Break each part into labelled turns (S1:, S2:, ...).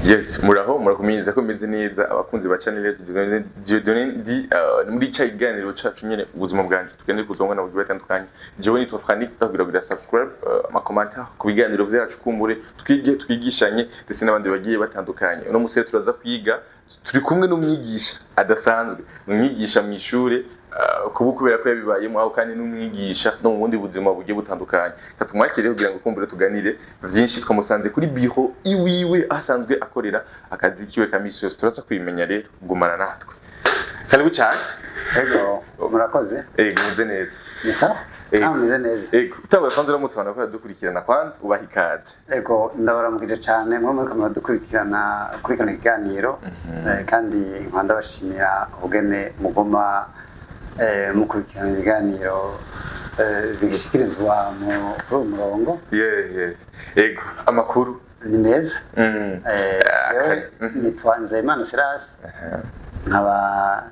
S1: Yes, murakomeza ko meze neza abakunzi ba channel Dieudonné ndi muri ikiganiro cacu nyene ubuzima bwanje tugende kuzongwa na buryo batandukanye. Jewe ni Tofranik tubwira subscribe ama commentaire ku biganiro vyacu kumbure twigishanye ndetse n'abandi bagiye batandukanye. Uno musere turaza kwiga turi kumwe n'umwigisha adasanzwe. Umwigisha mu ishure kubera ko yabibayemo aho kandi n'umwigisha no mu bundi buzima bugiye butandukanye. Katumwakire kugira ngo kumbure tuganire vyinshi twamusanze kuri biro iwiwe asanzwe akorera akazi kiwe kamisi yose turaza kwimenya rero gumana natwe. Karibu cyane.
S2: Ego murakoze.
S1: Muze neza.
S2: Nisa? Muze neza.
S1: Utawe kwanza uramutse abantu ko dukurikirana kwanza ubaha ikaze.
S2: Ego ndabaramukije cyane mwe kamwe dukurikirana kuri kano kiganiro kandi nkanda bashimira ubugene mugoma mukurikirana ibiganiro bigishikirizwa mu murongo.
S1: Ego amakuru
S2: ni meza. Nitwa Nzeyimana Silas. Nkaba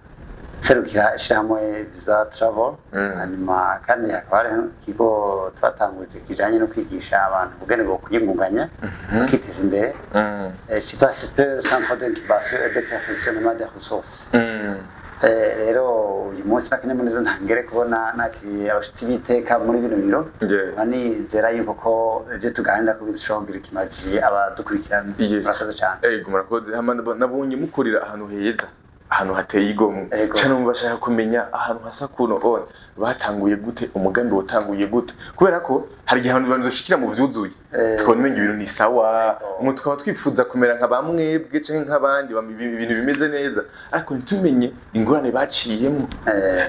S2: serukira ishyirahamwe Visa Travel. Hanyuma kandi hakaba hari ikigo twatanguje kijanye no kwigisha abantu ubugene bwo kuyingunganya kwiteza imbere. Cyitwa Super Centre d'Incubation et de Perfectionnement des Ressources. Rero uyu munsi nakanyamuneza ntangere kubona nakiriye abashitsi biteka muri bino biro banizera yuko ko ibyo tuganira ku bishobora kimazi abadukurikirana murakoze cyane.
S1: Murakoze nabonye mukorera ahantu heza ahantu hateye igomwe cyane mubashaka kumenya ahantu hasa kuno on batanguye gute umugambi watanguye gute kubera ko hari gihe abantu badushikira mu vyuzuye twone menye ibintu ni sawa mu tukaba twifuza kumera nka bamwebwe canke nk'abandi ibintu bimeze neza ariko ntumenye ingorane baciyemo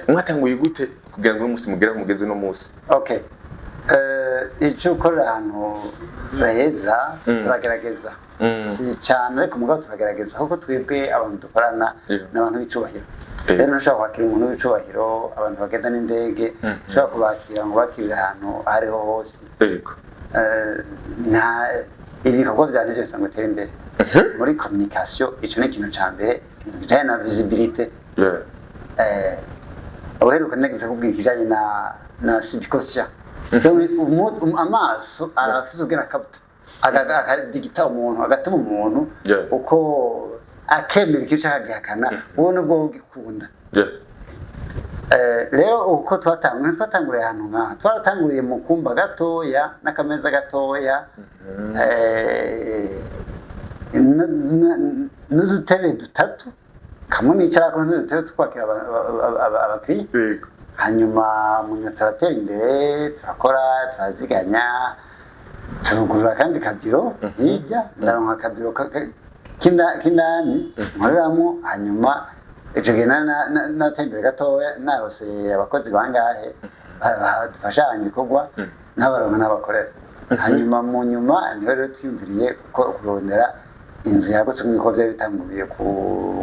S1: mwatanguye gute kugira ngo umunsi mugera kumugeze no munsi.
S2: Okay, icyo ukorera ahantu heza turagerageza si cyane ariko mugabo turagerageza kuko twebwe abantu dukorana n'abantu b'icubahiro. Rero nashaka kwakira umuntu w'icubahiro abantu bagenda n'indege nshaka kubakira ngo bakirire ahantu ariho hose. Nta ibikorwa byanjye byose ngo tere imbere muri communication. Icyo ni ikintu cya mbere bijyanye na visibilité. Abaheruka nageze kubwira ikijyanye na civicosia. Amaso arafise ubwira kabuta akadigita umuntu agatuma umuntu uko akemera icyo cyagihakana wowe nubwo ugikunda. Rero uko twatanguriye ahantu nka twaratanguriye mu kumba gatoya n'akameza gatoya n'udutebe dutatu kamwe nicara ko n'udutebe twakira abakiriya. Hanyuma mu nyuma turatera imbere turakora turaziganya turugurura kandi kabiro hirya ndaronka kabiro k'indani nkoreramo. Hanyuma icyo gihe natembere gatoya narose abakozi bangahe badufasha ibikorwa n'abaronka n'abakorera. Hanyuma mu nyuma niho rero twiyumviriye kurondera inzu yagutse nk'uko byari bitanguye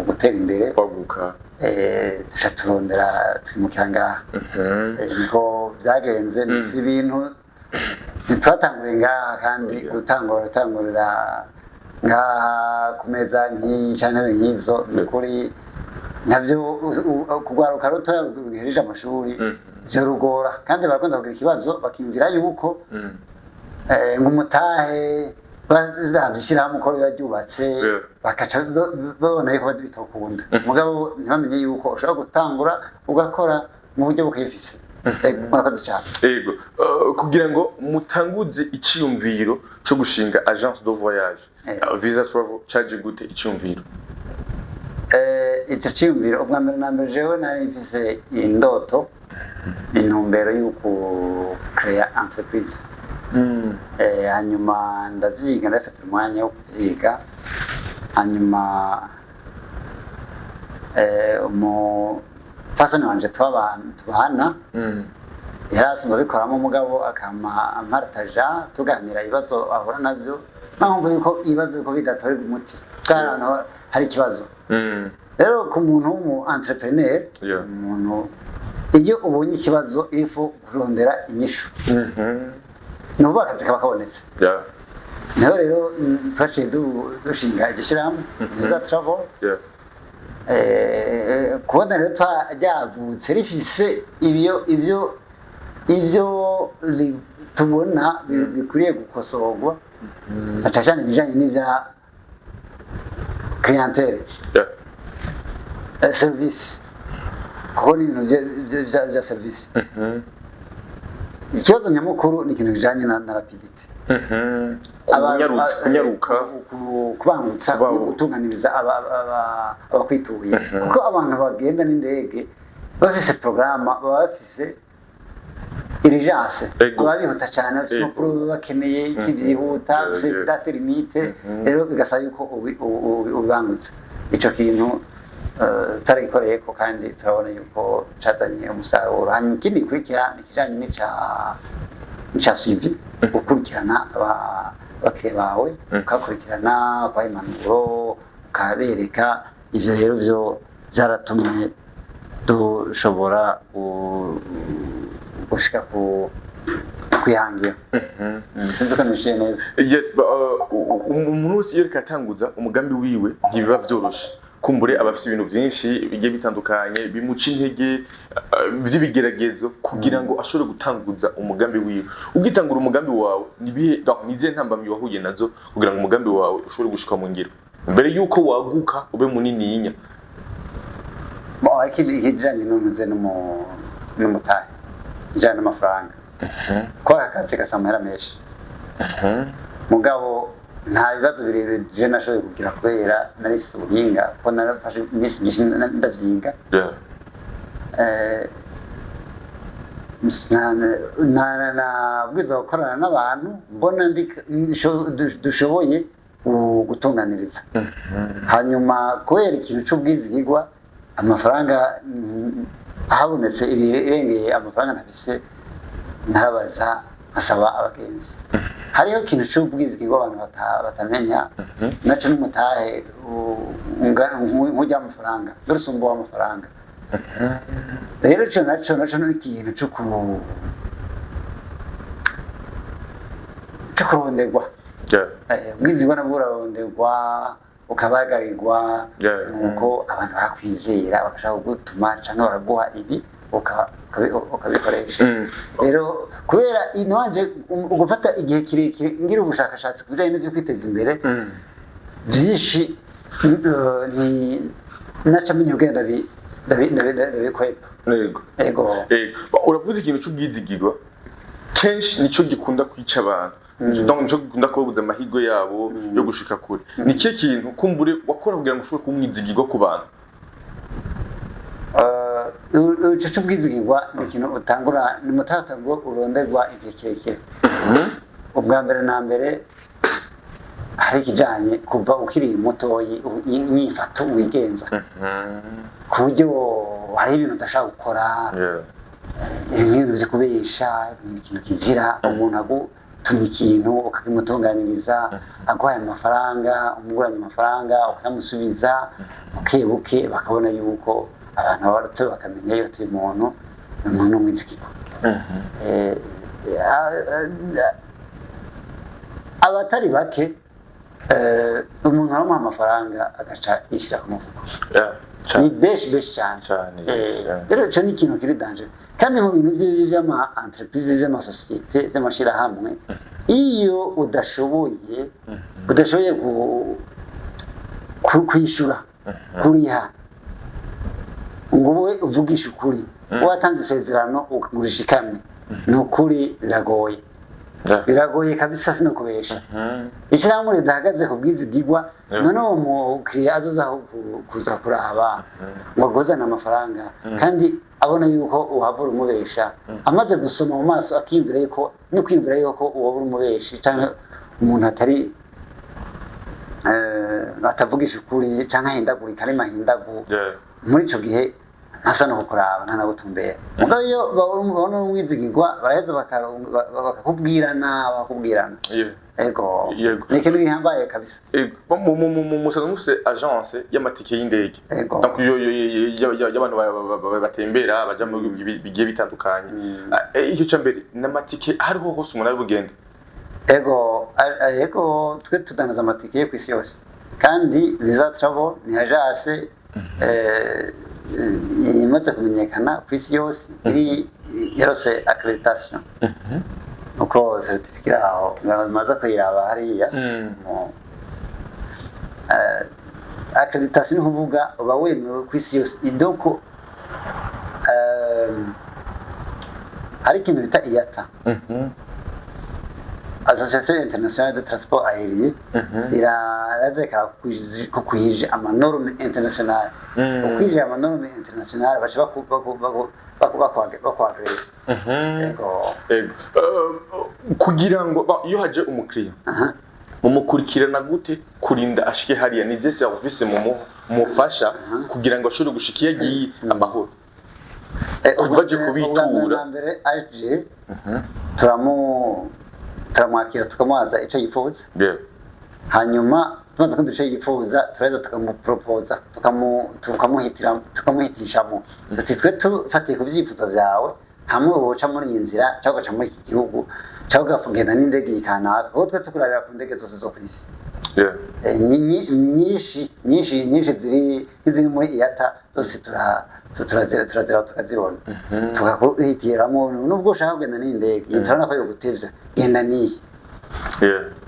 S2: gutera imbere
S1: kwaguka.
S2: Duca turondera twimukira ngaha. Niko byagenze si ibintu ntitwatanguriye ngaha kandi gutangurira ngaha ku meza nk'iyi cyangwa nk'izo ni ukuri nabyo kugwaruka rutoya ruhereje amashuri byo rugora kandi barakunda kugira ikibazo bakiyumvira yuko ngo umutahe bazabishyiraho umukoro yaryubatse bakaca babona yuko bitokunda mugabo ntibamenye yuko ushobora gutangura ugakora mu buryo bukifise. Murakoze cyane.
S1: Ego kugira ngo mutanguze iciyumviro cyo gushinga agence de voyage Visa Travel charge gute iciyumviro?
S2: Icyo ciyumviro ubwa mbere na mbere jewe nari mfise indoto intumbero y'uko create entreprise. Hanyuma ndabyiga ndafite umwanya wo kubyiga. Hanyuma umufasoni wanje tubana yarasumba bikoramo umugabo akampartaja tuganira ibibazo ahura navyo nkumva yuko ibibazo ko bidatorerwa umuti kandi hari ikibazo. Rero ku muntu w'umu entrepreneur umuntu iyo ubonye ikibazo ifu kurondera inyishu nubu akazi kaba kabonetse. Naho rero twaciye dushinga igishyirahamwe Visa Travel. Kubona rero ryavutse rifise ibyo tubona bikwiriye gukosorwa cyane ibijyanye clientele service kuko ni ibintu bya service ikibazo nyamukuru ni ikintu kijanye na rapidite
S1: kunyaruka
S2: kubangutsa gutunganiriza abakwituye kuko abantu bagenda n'indege bafise programme baba bafise urgence baba bihuta cyane bafise amakuru bakeneye ikibyihuta bafise date limite rero bigasaba yuko ubangutsa ico kintu tarayikoreye ko kandi turabona yuko cazanye umusaruro hanyuma ikindi kurikira ikijanye n'icya suivi gukurikirana abakiriya bawe ukakurikirana kwa impanuro ukabereka ivyo rero byo byaratumye dushobora gushika kwihangira sinzi ko nishiye neza.
S1: Yes, umuntu wese iyo ariko atanguza umugambi wiwe ntibiba vyoroshe kumbure abafite ibintu byinshi bigiye bitandukanye bimuca intege by'ibigeragezo kugira ngo ashobore gutanguza umugambi wiwe. Ugitangura umugambi wawe nize ntambamye wahuye nazo kugira ngo umugambi wawe ushobore gushika mu ngiro mbere yuko waguka ube munini yinya.
S2: Ikijanye n'umuze n'umutahe ijana n'amafaranga ko akazi gasamahera menshi mugabo nta bibazo birebire je nashoboye kugira kubera narifise ubuhinga ko narafashe iminsi myinshi ndavyiga bwiza gukorana n'abantu mbona dushoboye gutunganiriza hanyuma kubera ikintu c'ubwizigirwa amafaranga ahabonetse irengeye amafaranga ntafise ntarabaza nkasaba abagenzi hariho ikintu c'ubwizigirwa abantu batamenya naco n'umutahe nk'ujya amafaranga n'urusumbo w'amafaranga rero naco n'ikintu co kuronderwa ubwizigirwa nabwo uraronderwa ukabagarirwa nuko abantu bakwizera bagashaka kugutuma canke bakaguha ibi ukabikoresha rero kubera inwanje ugufata igihe kirekire ngira ubushakashatsi kubijanye n'ivyo kwiteza imbere byinshi naca menye ugenda ndabikwepa. Yego
S1: uravuze ikintu c'ubwizigirwa kenshi nico gikunda kwica abantu donc nico gikunda kubuza amahigo yabo yo gushika kure. Ni kiye kintu kumbure wakora kugira ngo ushobore kumwizigirwa ku bantu?
S2: Ico c'ubwizigirwa ni ikintu utangura ni mutatango uronderwa igihe kirekire. Ubwa mbere na mbere hari ikijanye kuva ukiri mutoyi inyifato wigenza ku buryo hari ibintu udashaka gukora ibintu byo kubesha ikintu kizira umuntu agutuma ikintu ukakimutunganiriza aguhaye amafaranga umuguranye amafaranga ukamusubiza buke bakabona yuko abantu bato bakamenya iyo tuye umuntu n'umwizigirwa. Abatari bake umuntu aramuha amafaranga agaca yishira ku mufuko ni beshi cyane rero ico ni ikintu kiri danger kandi mu bintu by'ama entreprise by'amasosiyete by'amashirahamwe iyo udashoboye kwishura kuriha ngo wowe uvugisha ukuri watanze isezerano ukagurisha ikamyo n'ukuri biragoye kabisa sino kubesha ishyirahamwe ridahagaze ku bwizigirwa none uwo mukiriya azoza kuza kuraba ngo agozane amafaranga kandi abona yuko uhavura umubesha amaze gusoma mu maso akiyumvira yuko uwo buri umubeshi cyangwa umuntu atavugisha ukuri cyangwa ahindagurika ari mahindagu muri ico gihe ntasa no kukuraba nta nagutumbera mugabo iyo babona umwizigirwa baraheza bakakubwirana ego ni ikintu gihambaye kabisa.
S1: Musanzwe mufise agence y'amatike y'indege donc y'abantu batembera baja mu bihugu bigiye bitandukanye icyo cyambere n'amatike hariho hose umuntu ari bugende?
S2: Ego twe tudanaza amatike ku isi yose kandi Visa Travel ni agence imaze kumenyekana ku isi yose yarose accreditation uko certificate aho maze kuyiraba hariya accreditation kuvuga uba wemewe ku isi yose idoko hari ikintu bita IATA Association Internationale de Transport Aérien irazekara kukwije amanorme internationale kukwije amanorme internationale bacha bakwagrega
S1: kugira ngo iyo haje umukiriya mumukurikirana gute kurinda ashike hariya nize service mufasha kugira ngo ashobore gushika yagiye amahoro kuvaje kubitura
S2: mbere aje turamwakira tukamubaza icyo yifuza hanyuma tumaze kumva icyo yifuza turaheza tukamuporopoza tukamuhitishamo tuti twe tufatiye ku byifuzo byawe hamwe woca muri iyi nzira cyangwa ugaca muri iki gihugu cyangwa ugafugenda n'indege yikanaka kuko twe tukurabira ku ndege zose zo ku isi nyinshi ziri muri IATA zose turazira tukazibona tukakuhitiramo nubwo ushaka kugenda n'indege yitorana ko yogutevya genda niyi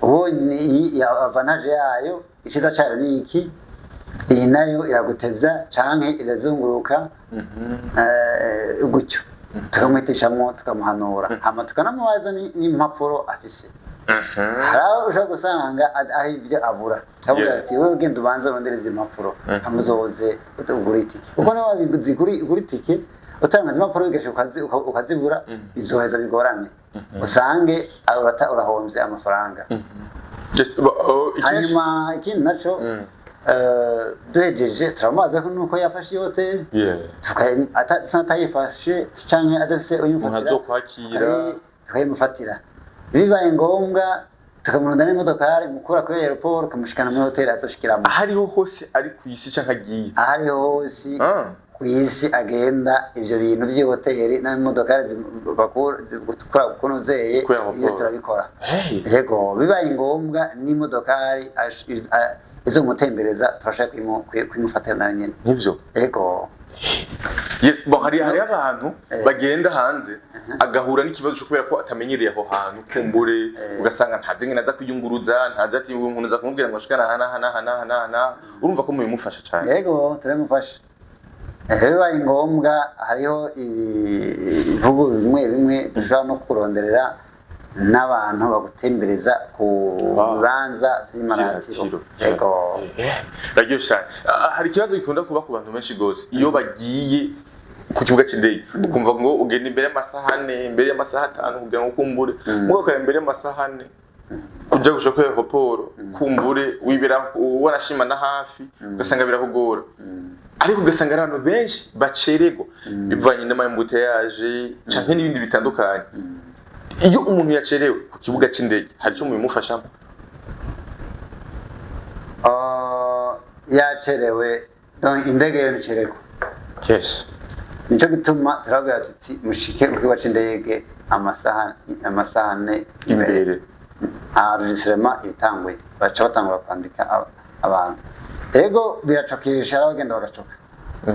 S2: ubu ni avantage yayo iciza cyayo ni iki iyi nayo iragutevya canke irazunguruka gutyo tukamwitishamo tukamuhanura hama tukanamubaza n'impapuro afise haraho ushobora gusanga ari ibyo abura kavuga ati wewe ugenda ubanza urondereza impapuro hamuzoze ugura itike kuko nawe wabigura itike utangaza impapuro bigashoka ukazibura izoheza bigorane usange urahomvye amafaranga hanyuma ikindi naco duhejeje turamubaza ko nuko yafashe iyo hoteli atayifashe canke adafise uyimfatira tukayimufatira bibaye ngombwa tukamurunda n'imodokari mukura kuri aeroport kamushikana muri hoteli azoshikiramo
S1: ahariho hose ari ku isi canke agiye
S2: ahariho hose ku isi agenda ivyo bintu by'ihoteli n'imodokari gukora kunozeye iyo turabikora yego bibaye ngombwa n'imodokari izo mutembereza turashaka kwimufatira nayo nyene
S1: nivyo
S2: yego
S1: yes bon hari abantu bagenda hanze agahura n'ikibazo cyo kubera ko atamenyereye aho hantu kumbure ugasanga ntazi ngena za kwiyunguruza ntazi ati umuntu za kumubwira ngo ashikana hana urumva ko mubimufasha cyane
S2: yego turamufasha bibaye ngombwa hariho ibivugo bimwe dushobora no kuronderera n'abantu bagutembereza ku bibanza by'imaratiro yego
S1: ragyo cyane hari ikibazo gikunda kuba ku bantu benshi gose iyo bagiye ku kibuga cy'indege ukumva ngo ugenda imbere y'amasahane imbere y'amasaha 5 kugira ngo kumbure mugo kare imbere y'amasahane kujya gushaka aeroport kumbure wibera wanashima na hafi ugasanga birakugora ariko ugasanga abantu benshi bacerego bivanye n'amambuteyage canke n'ibindi bitandukanye iyo umuntu yacerewe ku kibuga cy'indege hari cyo mubimufashamo
S2: yacerewe indege yo nicereko
S1: yes
S2: nico gituma turavuga tuti mushike ku kibuga cy'indege amasahane imbere enregistrement itanguye baca batangura kwandika abantu ego biracokesha abagenda bagacoka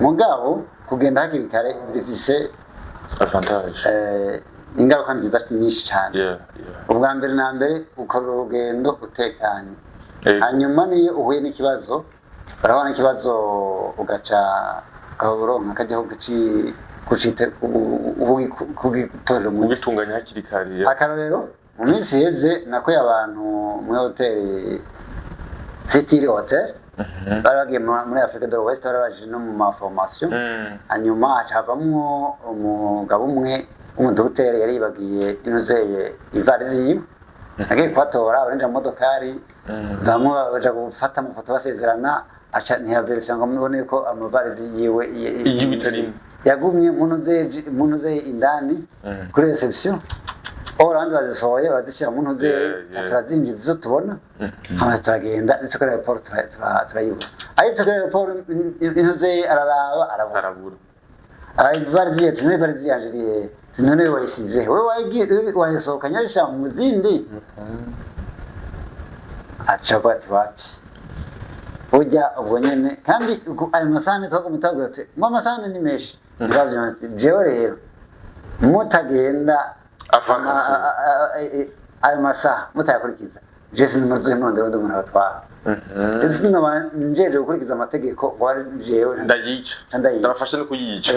S2: mugabo kugenda hakiri kare bifise
S1: avantage
S2: ingaruka nziza nyinshi cyane ubwa mbere na mbere ukora urugendo utekanye hanyuma niyo uhuye n'ikibazo barabona ikibazo ugaca uronka akajyaho kucite kugitorera
S1: mu bitunganya hakiri kare
S2: akarorero mu minsi heze nakoye abantu muri hoteli City Hotel bari bagiye muri Africa de l'Ouest barabaje no mu maformation hanyuma acavamwo umugabo umwe umudokiteri yari bagiye inozeye ivarizi yiwe agiye kwatora abarinda modokari bamwe baje gufata amafoto basezerana aca ntiyaverifya ngo mubone ko amavarizi yiwe
S1: yibitarimo
S2: yagumye munoze indani kuri reception orandi bazisohoye bazishyira mu ntuze turazinjiza izo tubona hama turagenda ndetse kuri aeroport turayibura ariko kuri aeroport intuze araraba arabura ivarizi yetu ni ivarizi yanje none wayisize wewe wayisohokanye arisha mu zindi aca bati wapi ujya ubwo nyene kandi ayo masahane twakumutagira ati ngo amasahane ni meshi ndabyo jewe rero mutagenda ayo masaha mutayakurikiza jesi n'umuzi n'undi umuntu abatwara ese njeje gukurikiza amategeko wari jewe
S1: ndayica ndabafasha no kuyica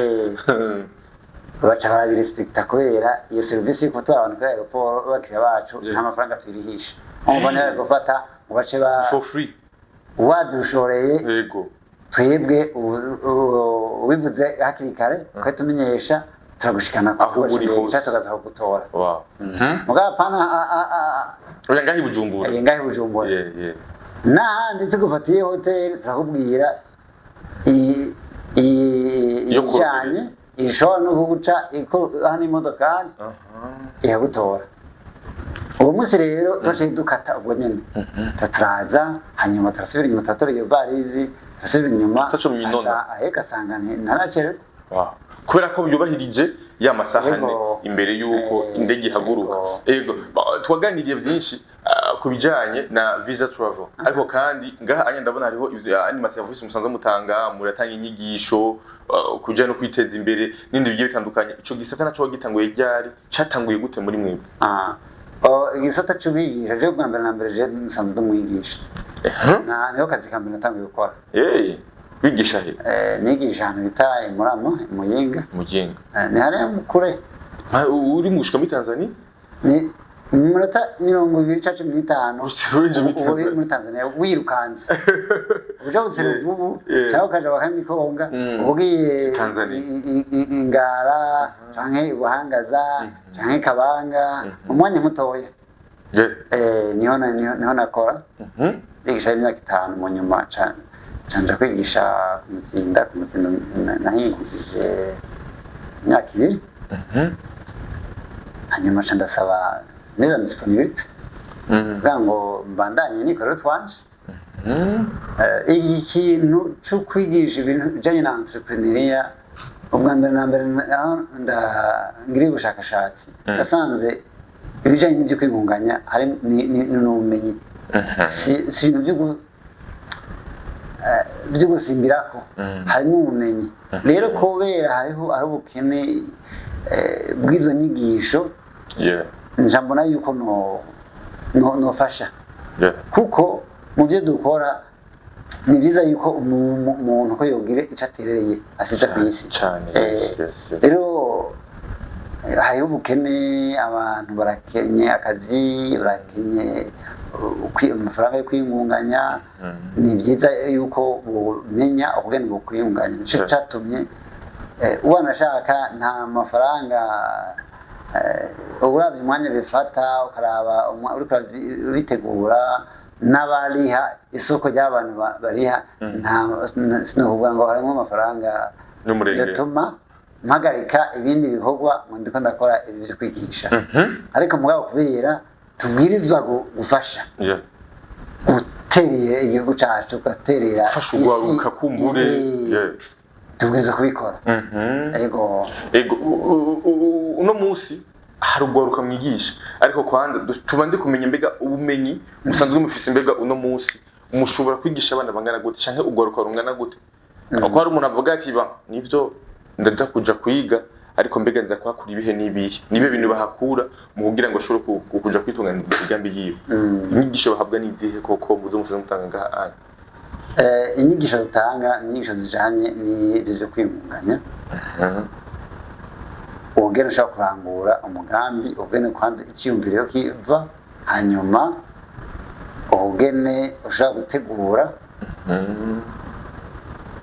S2: baca barabirespecta kubera iyo service yo gutwara abantu kuri aeroport bakiriya bacu nta mafaranga twirihisha umubone ari gufata ubace ba
S1: for free
S2: wadushoreye
S1: yego
S2: twebwe ubivuze hakiri kare ko tumenyesha turagushikana
S1: aho uri hose
S2: tukaza kugutora
S1: wow
S2: mugaba pana
S1: oya ngahi Bujumbura
S2: ngahi Bujumbura n'ahandi tugufatiye hotel turakubwira ijanye ishobora no kuguca hano imodokari iragutora uwo munsi rero twaciye dukata ubwo nyene turaza hanyuma turasubira inyuma turatora iyo varizi turasubira inyuma aheka asanga ntaracerewe
S1: kubera ko byubahirije ya masahane imbere yuko indege ihaguruka yego twaganiriye byinshi kubijanye na visa travel ariko kandi ngaha anya ndabona hariho ani service musanze mutanga muratanga inyigisho kujya no kwiteza imbere n'indi bigiye bitandukanye ico gisata naco gitanguye ryari catanguye gute muri mwebwe
S2: igisata cy'ubigisha je bwa mbere na mbere je nsanzwe mwigisha niho kazi kambe natanguye gukora
S1: wigisha he
S2: nigisha ahantu bita Murama Muyinga ni hariya kure
S1: uri mushika muri Tanzania
S2: ni Minota 215 muri Tanzania wirukanze uja useruvubu cyangwa kaje bakandi konga ugiye Ingara canke Buhangaza canke Kabanga umwanya mutoya niho nakora yigisha imyaka 5 mu nyuma canja kwigisha kumuzinda nahingishije imyaka 2 hanyuma ndasaba meza disponibility ngo mbandanye nikorera twanje iki kintu cyo kwigisha ibintu bijanye na entrepreneuria ubwa mbere na mbere ngiri ubushakashatsi nasanze ibijanye n'ibyo kwingunganya hari n'ubumenyi si ibintu byo gusimbirako harimo ubumenyi rero kubera hariho ari ubukene bw'izo nyigisho njambona yuko nofasha kuko mu byo dukora ni byiza yuko umuntu ko yogira icyo aterereye asize ku isi rero hariho ubukene abantu barakenye akazi barakenye amafaranga yo kwiyungunganya ni byiza yuko bumenya ubwenge bwo kwiyungunganya nicyo cyatumye ubanashaka nta mafaranga uburavye umwanya bifata ukaraba uriko bitegura n'abariha isoko ry'abantu bariha sinokuvuga ngo harimo amafaranga yatuma mpagarika ibindi bikorwa ngo ndiko ndakora ibi byo kwigisha ariko mugabo kubera tubwirizwa gufasha guterera igihugu cacu ugaterera
S1: gufasha ugwaruka kumbure
S2: tubwirizwa kubikora
S1: ego uno munsi hari ugwaruka mwigisha ariko kwanza tubanze kumenya mbega ubumenyi musanzwe mufise mbega uno munsi umushobora kwigisha abana bangana gute canke ugwaruka rungana gute ko hari umuntu avuga ati ba nivyo ndaza kuja kwiga ariko mbega nza kwakura ibihe nibihe nibe bintu bahakura mu kugira ngo ashobore kuja kwitunganya imigambi yiwe inyigisho bahabwa nizihe koko muzo musanzwe mutanga ngaha
S2: inyigisho dutanga inyigisho zijanye n'ibyo kwiyungunganya ubwene ushaka kurangura umugambi ubwene kwanza icyiyumviro kiva hanyuma ubwene ushaka gutegura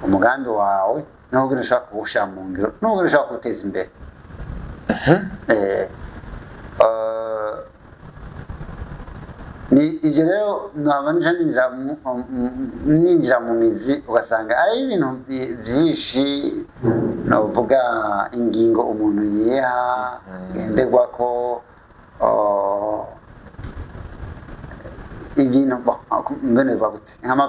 S2: umugambi wawe n'ubwene ushaka kuwushyira mu ngiro n'ubwene ushaka kuwuteza imbere ni ibyo rero nabanje ninjira mu mizi ugasanga ari ibintu byinshi navuga ingingo umuntu yiha genderwa ko ibintu mbene bagute ama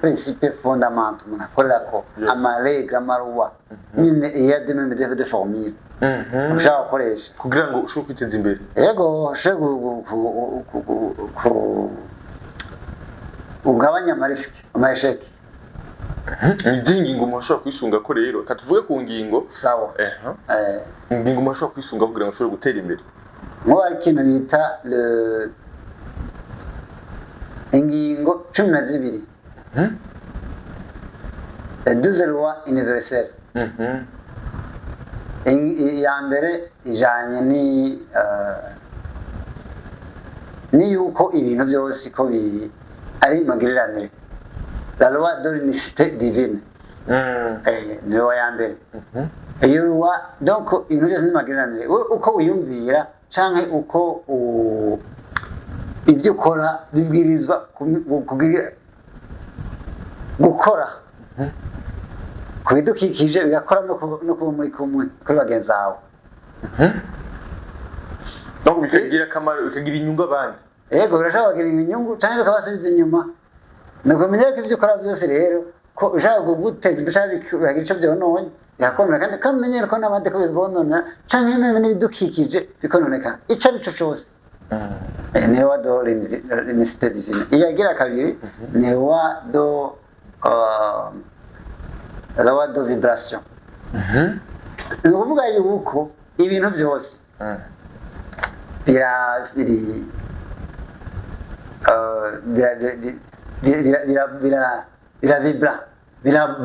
S2: principe fondamental umuntu akorera ko ama règle amaruwa mime ya de formule ushaka gukoresha
S1: kugira ngo ushobore kwiteza imbere
S2: yego ugabanya amarisiki amasheki
S1: izi ngingo umuntu ashobora kwisunga ko rero katuvuge ku ngingo
S2: sawa
S1: ingingo umuntu ashobora kwisunga kugira ngo ushobore gutera imbere
S2: ngo ari ikintu bita ingingo 12 12 lois universelles iya mbere ijanye ni yuko ibintu byose ko ari magiriranire la loi de l'unicité divine ni loi ya mbere iyo loi donc ibintu byose ni magiriranire uko wiyumvira canke uko ibyo ukora bibwirizwa gukora kubidukikije bigakora no kuba muri kumwe kuri bagenzi bawe
S1: donc bikagira akamaro bikagira inyungu abandi
S2: yego birashobora kugira inyungu cyangwa bikabasubiza inyuma nukumenya ko ibyo ukora byose rero ko ushaka guteza ushaka bikagira icyo byononye yakonora kandi kamenyera ko n'abandi ko bizonona cyangwa n'ibidukikije bikononeka icyo ari cyo cyose ni loi de l'unicité divine iyagira kabiri ni loi de vibration ni ukuvuga yuko ibintu byose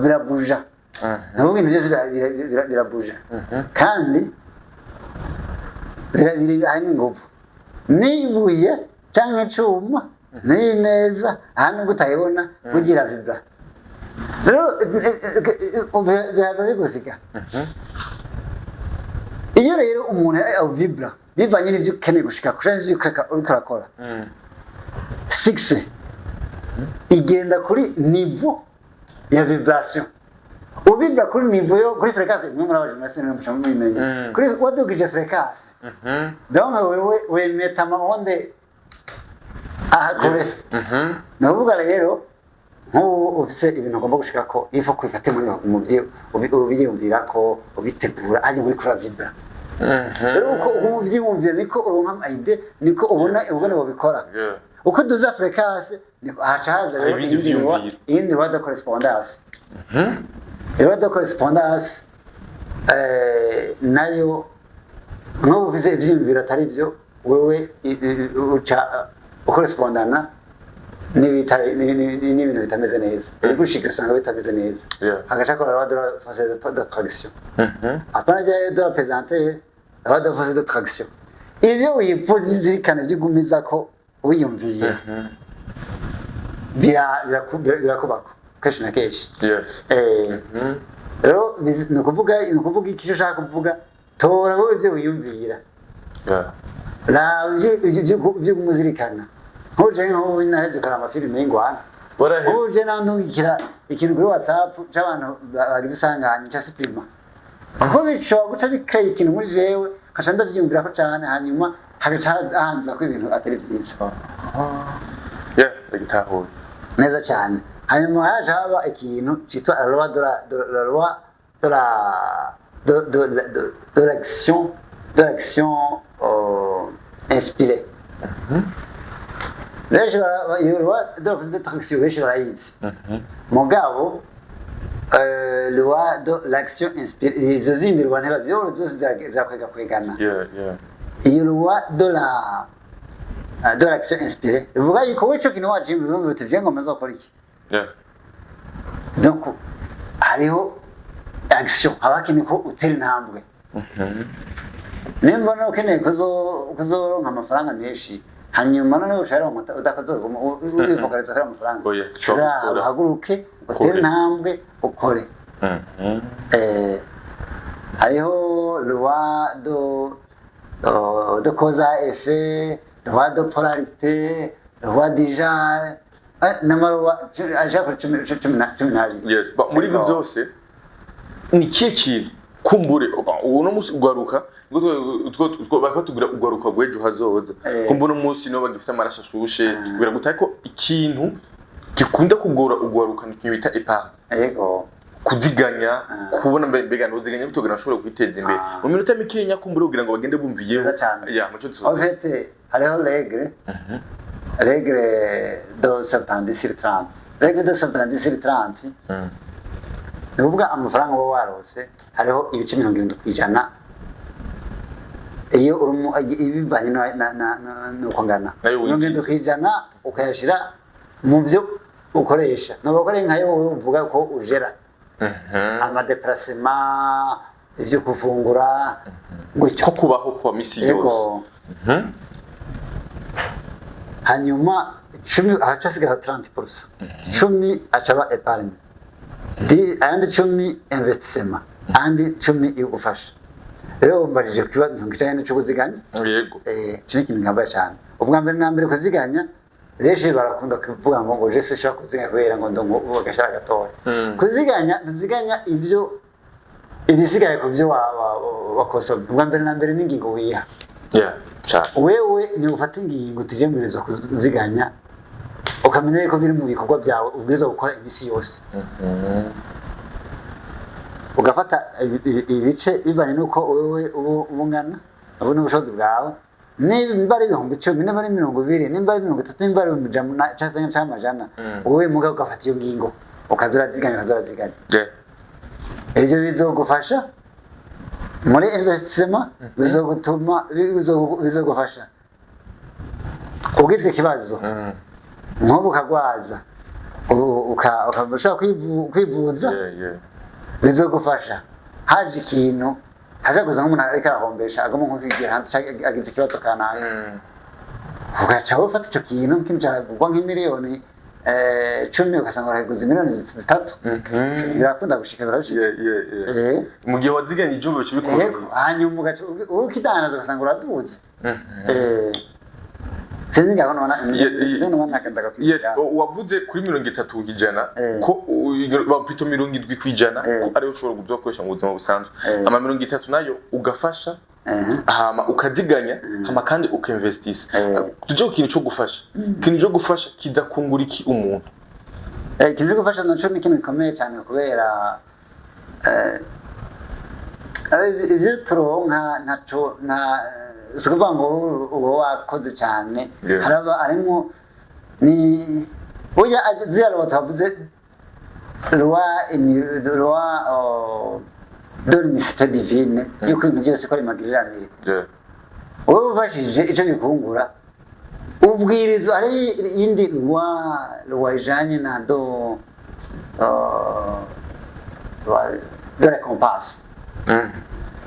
S2: birabuja nubwo ibintu byose birabuja kandi harimo ingufu n'ibuye cyangwa icyuma n'imeza ahantu utayibona bugira vibra rero biba bigusiga iyo rero umuntu vibra bivanye n'ibyo ukeneye gushika kushaka n'ibyo uriko urakora 6 igenda kuri niveau ya vibration ubibra kuri niveau yo kuri fréquence imwe muri abajimasi n'umushamo mwimenye kuri wadugije fréquence donc we meta maonde kure navuga rero nko ufise ibintu ugomba gushika ko ifo kwifate mu byo ubiyumvira ko ubitegura ari muri kura vibra rero uko ubyumvira niko uronka idea niko ubona bobikora uko duza fréquence niko ahacaza rero indi loi de correspondance loi de correspondance nayo nko ufise ivyumvira atari byo wewe uca correspondana n'ibintu bitameze neza gushika usanga bitameze neza hagaca ko loi de la force d'attraction apana de la présenter loi de force d'attraction ibyo wifuza bizirikana byigumiza ko wiyumviye birakubako kenshi na kenshi rero ni ukuvuga icyo ushaka kuvuga tora wowe ibyo wiyumvira ibyo umuzirikana nk'uje nk'ubu narebye ukora amafilime y'ingwana nk'uje nandungikira ikintu kuri WhatsApp c'abantu bagize isanganya ca sipima kuko bishobora guca bikaye ikintu muri jewe kasha ndavyumvira ko cane hanyuma hagaca hanza ko ibintu atari vyiza
S1: bigitahuye
S2: neza cyane hanyuma haje haba ikintu citwa la loi de l'action inspirée benshi iyo loi de l'attraction benshi barayizi mugabo loi de l'action inspirée izo zindi loi ntibaziyo zose zakwegana iyo loi de l'action inspirée bivuga yuko wico kintu wacimba uti je ngoma zokora iki donc hariho action abakini ko utera intambwe nimba no keneye kuzoronka amafaranga menshi hanyuma noneho ushara udakazoza ubivugariza kare amafaranga uhaguruke utera intambwe ukore hariho loi de cause à effet loi de polarité loi du genre n'amaruwa ashaka 12
S1: yes but muri ibyo byose ni kiye kintu kumbure ubu no musi ugaruka ngo bakatubwira ugaruka gwejo hazoza kumbura umunsi no bagifisa amarasha shushe biragutaye ko ikintu gikunda kugora ugaruka n'ikintu bita épargne
S2: yego
S1: kuziganya kubona mbega ntuziganya bitogera nashobora kwiteza imbere mu minota mikenya kumbura kugira ngo bagende bumviyeho mucyo
S2: en fait hariho règle de 70/30 règle de 70/30 ni ukuvuga amafaranga wowe warose hariho ibice 70% iyo ibivanye nuko ngana 70% ukayashira mu byo ukoresha n'abakoreye nka yo uvuga ko ujera amadeplacement ibyo kufungura
S1: gutyo ko kubaho kwa misi yose
S2: hanyuma 10 ahacasigara 30%, 10 acaba epargne, ayandi 10 investissement, andi 10 igufasha. Rero mbarije kwiba nkijanye cyo kuziganya
S1: yego
S2: kiri kintu ngambaye cyane. Ubwa mbere na mbere kuziganya benshi barakunda kuvuga ngo je sishaka kuziganya kubera ngo ndongo bagashaka gatoya. Kuziganya ibyo ibisigaye ku byo wakosoma. Ubwa mbere na mbere n'ingingo wiha. Wewe ni ufata ingingo tujembereza kuziganya ukamenya ko biri mu bikorwa byawe ubwiza gukora imisi yose. Ugafata ibice bivanye nuko wewe ubungana abone ubushobozi bwawe nimba ari 10,000 nimba ari 20 nimba ari 30 nimba ari 100 cyangwa se amajana wewe muga ugafata iyo ngingo ukazuraziganya ejo bizogufasha muri investissement bizogutuma bizogufasha ugize ikibazo nko kagwaza ukabasha kwivuza bizogufasha haje ikintu haje kuza nk'umuntu ariko arahombesha agamo nko kwigira hanze agize ikibazo kanaka ugaca ufata icyo kintu cyagwa nk'imiliyoni 10 ugasanga urayiguze miliyoni 3 birakunda gushika
S1: mu gihe waziganye ijubo cibikora
S2: hanyuma ugaca ukidanaza ugasanga uraduze sinzi ngabona
S1: yes wavuze kuri 30 kwijana ko bapito 70 kwijana ko ari ushobora kuzokoresha mu buzima busanzwe ama 30 nayo ugafasha hama ukaziganya hama kandi ukinvestisa tuje ikintu cyo gufasha ikintu cyo gufasha kiza kungura iki umuntu
S2: ikintu cyo gufasha naco ni ikintu gikomeye cyane kubera ibyo turonka ntaco sukuvuga ngo uwo wakoze cyane haraba arimo ni oya zero tavuze loi d'unicité divine yuko ibintu byose ko ari magiranire wowe ubashije icyo bikungura ubwirizo ari indi loi ijanye na do de récompense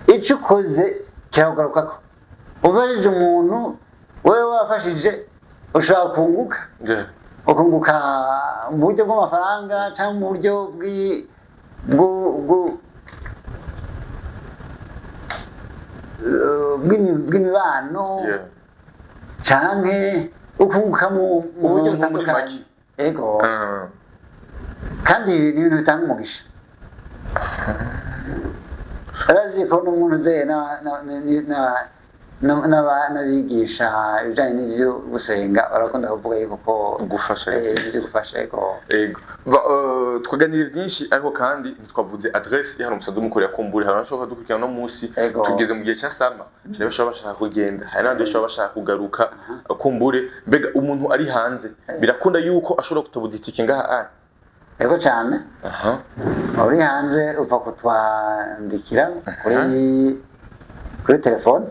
S2: icyo ukoze kiragarukako ubarije umuntu wewe wafashije ushaka kunguka ukunguka mu buryo bw'amafaranga cyangwa mu buryo bw'imibano canke ukunguka mu buryo butandukanye ego kandi ni ibintu bitanga umugisha arazi ko n'umuntu ze n'abigisha ibijanye n'ivyo gusenga barakunda kuvuga yuko ko
S1: gufasha
S2: ego
S1: twaganira byinshi ariko kandi ntitwavuze adresse y'ahantu umusaza umukuru yakumbura hari abashobora dukurikirana no munsi tugeze mu gihe cya sama hari abashobora bashaka kugenda hari n'abandi bashobora bashaka kugaruka kumbure mbega umuntu ari hanze birakunda yuko ashobora kutabuza itike ngaha
S2: ego cyane uri hanze uva kutwandikira kuri telefone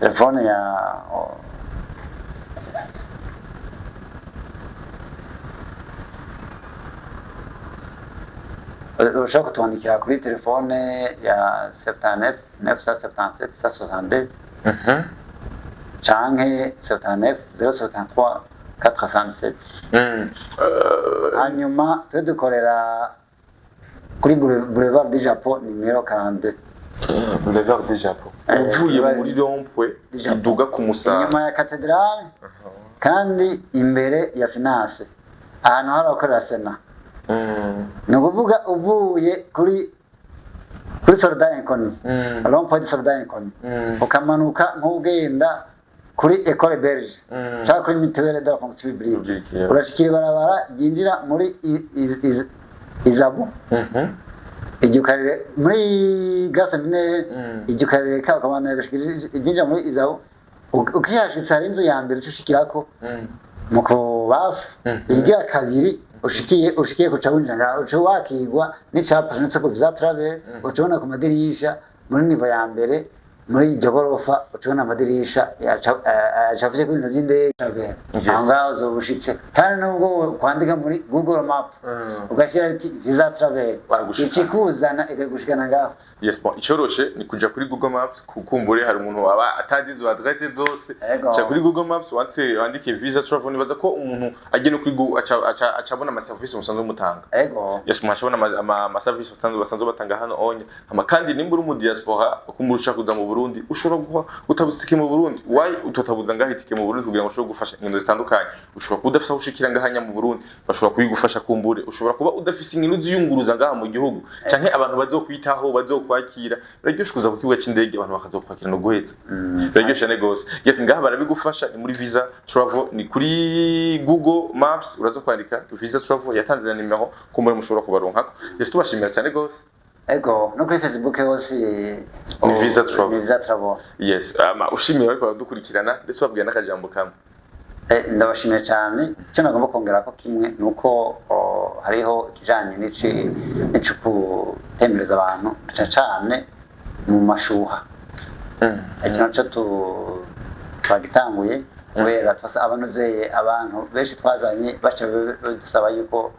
S2: telefone ya ushaka kutwandikira kuri telefone ya 79 977 162 canke 79 073 407 hanyuma dukorera kuri Boulevard du Japon numero 42
S1: Boulevard du Japon uvuye muri Rompwe iduga ku Musaga
S2: inyuma ya Cathedrale kandi imbere ya Finance ahantu hari abakorera Sena nukuvuga uvuye kuri Soldat Inconi Rompwe de Soldat Inconi ukamanuka nk'ugenda kuri École Belge cyangwa kuri Mutuelle de la Fonction Publique urashikira barabara ginjira muri Izabu igikarire muri Grace Mine igikarire ka kabana ginjira muri Izabu ukihashitse hari inzu ya mbere ushikirako muko bafu igira kabiri ushikiye kuca winjira uco wakigwa n'icapa n'isoko vya travel ucibona ku madirisha muri nivo ya mbere muri iryo gorofa ucubona amadirisha yacafuje ku bintu by'indege aho ngaho uzobushitse kandi nubwo kwandika muri Google Map ugashyira ati visa travel ikikuzana ikagushikana ngaho.
S1: Yes, bon, icoroshe ni kuja kuri Google Maps kukumbure hari umuntu aba atagize adresse zose cha kuri Google Maps wandike visa travel nibaza ko umuntu agene kuri Google acabona ama service musanzwe mutanga. Yes, mwacabona ama service basanzwe batanga hano onye ama kandi nimbura mu diaspora ukumurusha kuza mu Burundi ushobora guha utabustike mu Burundi why utotabuza ngaho itike mu Burundi kugira ngo ushobore gufasha ingendo zitandukanye ushobora kuba udafisa ushikira ngahanya mu Burundi bashobora kuyigufasha kumbure ushobora kuba udafisa inkino ziyunguruza ngaha mu gihugu canke abantu bazokwitaho bazokwakira biraryoshe kuza ku kibuga c'indege abantu bakazokwakira no guheza biraryoshe ne gose. Yes, ngaha barabigufasha ni muri Visa Travel ni kuri Google Maps urazo kwandika Visa Travel yatanze na nimero kumbure mushobora kubaronkako. Yes, tubashimira cyane gose.
S2: No kuri Facebook hose
S1: ni Visa Travel.
S2: Visa Travel.
S1: Yes, ushimiye ariko badukurikirana ndetse wabwiye n'akajambo kamwe.
S2: Ndabashimiye cyane cyo nagomba kongera ko kimwe nuko hariho kijanye n'ico kutembereza abantu cyane mu mashuha. Icyo naco twagitanguye kubera twasa abanuzeye abantu benshi twazanye baca dusaba yuko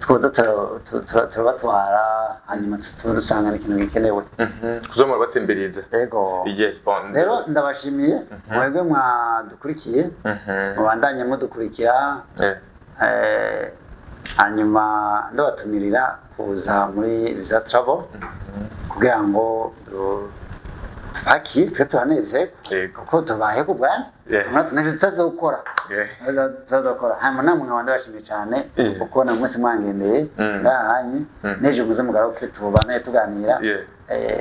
S2: twoza turabatwara hanyuma turusangana ikintu gikenewe
S1: kuzomara batembereza. Yes, bon.
S2: Rero ndabashimiye mwebwe mwadukurikiye mubandanye mudukurikira hanyuma ndabatumirira kuza muri Visa Travel kugira ngo twe turaneze kuko tubaye ku bwana tuneje tutazokora hanyuma namwe nkabandi bashimye cyane kuko na mwese mwangendeye ngahanye neje muze mugaruke tubane tuganira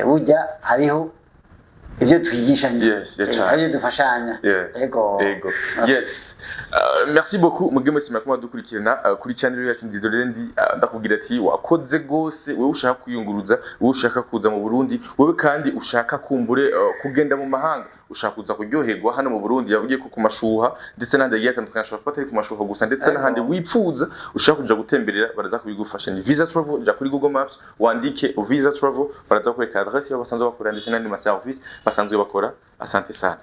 S2: burya hariho ibyo twigishanye ibyo dufashanya.
S1: Yes, merci beaucoup mugeme simakuma dukurikirana kuri channel yacu Nzidorendi ndakubwira ati wakoze gose wewe ushaka kuyunguruza wewe ushaka kuza mu Burundi wewe kandi ushaka kumbure kugenda mu mahanga ushaka kuza kuryoherwa hano mu Burundi yavugiye ko ku mashuha ndetse n'andi yagiye atandukanye ashobora kuba atari ku mashuha gusa ndetse n'ahandi wipfuza ushaka kuja gutemberera baraza kubigufasha. Ni Visa Travel ja kuri Google Maps wandike Visa Travel baraza kwereka adresse yo basanzwe bakora ndetse n'andi ma service basanzwe bakora. Asante sana.